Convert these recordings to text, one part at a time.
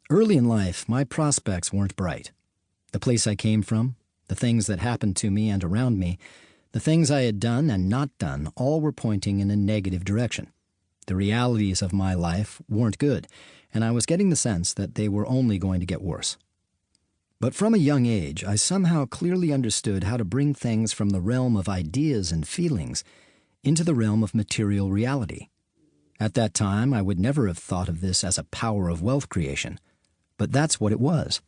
Early in life, my prospects weren't bright. The place I came from, the things that happened to me and around me, the things I had done and not done, all were pointing in a negative direction. The realities of my life weren't good, and I was getting the sense that they were only going to get worse. But from a young age, I somehow clearly understood how to bring things from the realm of ideas and feelings into the realm of material reality. At that time, I would never have thought of this as a power of wealth creation, but that's what it was.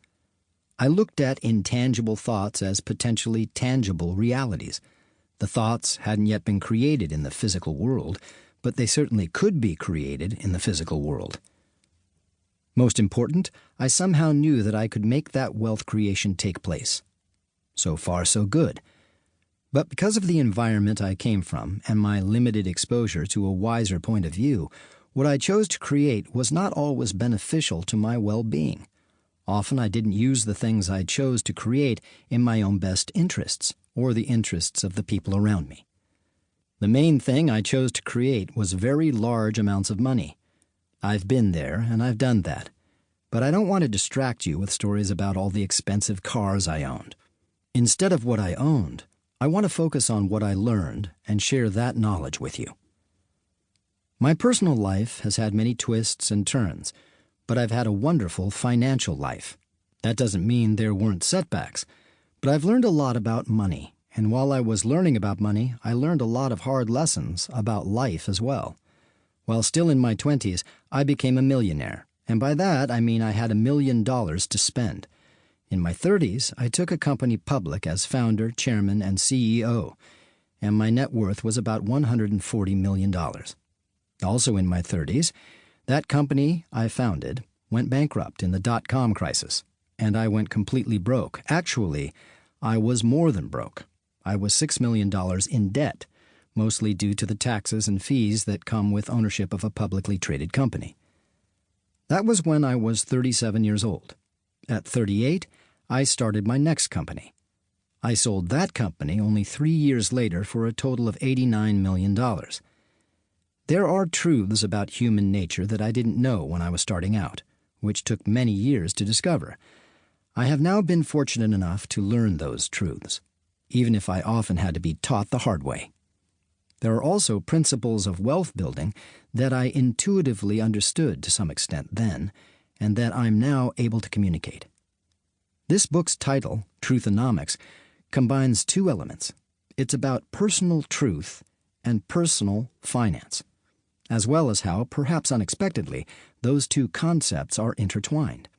I looked at intangible thoughts as potentially tangible realities. The thoughts hadn't yet been created in the physical world, but they certainly could be created in the physical world. Most important, I somehow knew that I could make that wealth creation take place. So far, so good. But because of the environment I came from and my limited exposure to a wiser point of view, what I chose to create was not always beneficial to my well-being. Often I didn't use the things I chose to create in my own best interests or the interests of the people around me. The main thing I chose to create was very large amounts of money. I've been there and I've done that. But I don't want to distract you with stories about all the expensive cars I owned. Instead of what I owned, I want to focus on what I learned and share that knowledge with you. My personal life has had many twists and turns, but I've had a wonderful financial life. That doesn't mean there weren't setbacks, but I've learned a lot about money. And while I was learning about money, I learned a lot of hard lessons about life as well. While still in my 20s, I became a millionaire, and by that I mean I had $1 million to spend. In my 30s, I took a company public as founder, chairman, and CEO, and my net worth was about $140 million. Also in my 30s, that company I founded went bankrupt in the dot-com crisis, and I went completely broke. Actually, I was more than broke. I was $6 million in debt, mostly due to the taxes and fees that come with ownership of a publicly traded company. That was when I was 37 years old. At 38, I started my next company. I sold that company only 3 years later for a total of $89 million. There are truths about human nature that I didn't know when I was starting out, which took many years to discover. I have now been fortunate enough to learn those truths, even if I often had to be taught the hard way. There are also principles of wealth building that I intuitively understood to some extent then, and that I'm now able to communicate. This book's title, Truthenomics, combines two elements. It's about personal truth and personal finance, as well as how, perhaps unexpectedly, those two concepts are intertwined.